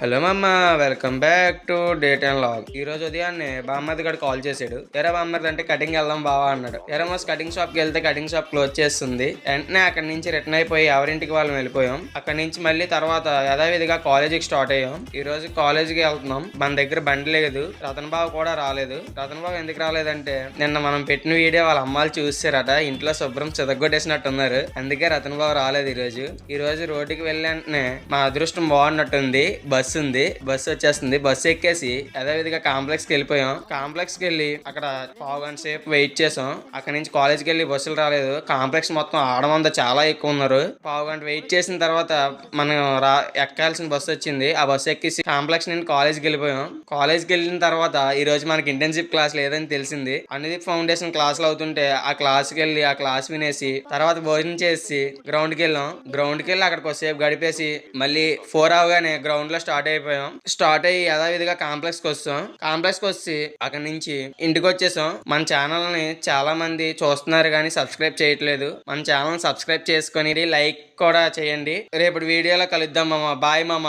Hello మమ్మ, welcome back to date and log. ఈ రోజు ఉదయాన్నే బామ్మది గడు కాల్ చేశాడు. ఎరా బామ్మది అంటే కటింగ్ వెళ్దాం బావా అన్నాడు. ఎరా మోస్ కటింగ్ షాప్ కి వెళ్తే కటింగ్ షాప్ క్లోజ్ చేస్తుంది. వెంటనే అక్కడి నుంచి రిటర్న్ అయిపోయి ఎవరింటికి వాళ్ళం వెళ్ళిపోయాం. అక్కడి నుంచి మళ్ళీ తర్వాత యథావిధిగా కాలేజీకి స్టార్ట్ అయ్యాం. ఈ రోజు కాలేజీకి వెళ్తున్నాం. మన దగ్గర బండి లేదు, రతన్ బావ కూడా రాలేదు. రతన్ బావ ఎందుకు రాలేదంటే నిన్న మనం పెట్టిన వీడియో వాళ్ళ అమ్మాలు చూసారట, ఇంట్లో శుభ్రం చెదగొట్టేసినట్టు ఉన్నారు. అందుకే రతన్ బావ రాలేదు. ఈ రోజు రోడ్డుకి వెళ్ళి వెంటనే మా అదృష్టం బాగున్నట్టుంది. బస్సు ఉంది, బస్సు వచ్చేస్తుంది. బస్సు ఎక్కేసి యథావిధిగా కాంప్లెక్స్ కి వెళ్ళిపోయాం. కాంప్లెక్స్ కి వెళ్ళి అక్కడ పావుగంట సేపు వెయిట్ చేసాం. అక్కడ నుంచి కాలేజ్కి వెళ్ళి బస్సులు రాలేదు. కాంప్లెక్స్ మొత్తం ఆడమంద చాలా ఎక్కువ ఉన్నారు. పావుగంట వెయిట్ చేసిన తర్వాత మనం ఎక్కాల్సిన బస్సు వచ్చింది. ఆ బస్సు ఎక్కేసి కాంప్లెక్స్ నుండి కాలేజ్కి వెళ్ళిపోయాం. కాలేజ్కి వెళ్ళిన తర్వాత ఈ రోజు మనకి ఇంటర్న్షిప్ క్లాస్ లేదని తెలిసింది. అనుదీప్ ఫౌండేషన్ క్లాసులు అవుతుంటే ఆ క్లాస్కి వెళ్ళి ఆ క్లాస్ వినేసి తర్వాత భోజనం చేసి గ్రౌండ్కి వెళ్ళాం. గ్రౌండ్కి వెళ్ళి అక్కడ కొద్దిసేపు గడిపేసి మళ్ళీ 4 అవగానే గ్రౌండ్ లో స్టార్ట్ అయిపోయాం. స్టార్ట్ అయ్యి యథావిధిగా కాంప్లెక్స్ కి వస్తాం. కాంప్లెక్స్ కి వచ్చి అక్కడ నుంచి ఇంటికి వచ్చేసాం. మన ఛానల్ ని చాలా మంది చూస్తున్నారు కానీ సబ్స్క్రైబ్ చేయట్లేదు. మన ఛానల్ సబ్స్క్రైబ్ చేసుకొని లైక్ కూడా చేయండి. రేపటి వీడియోలో కలుద్దాం మామ. బాయ్ మామ.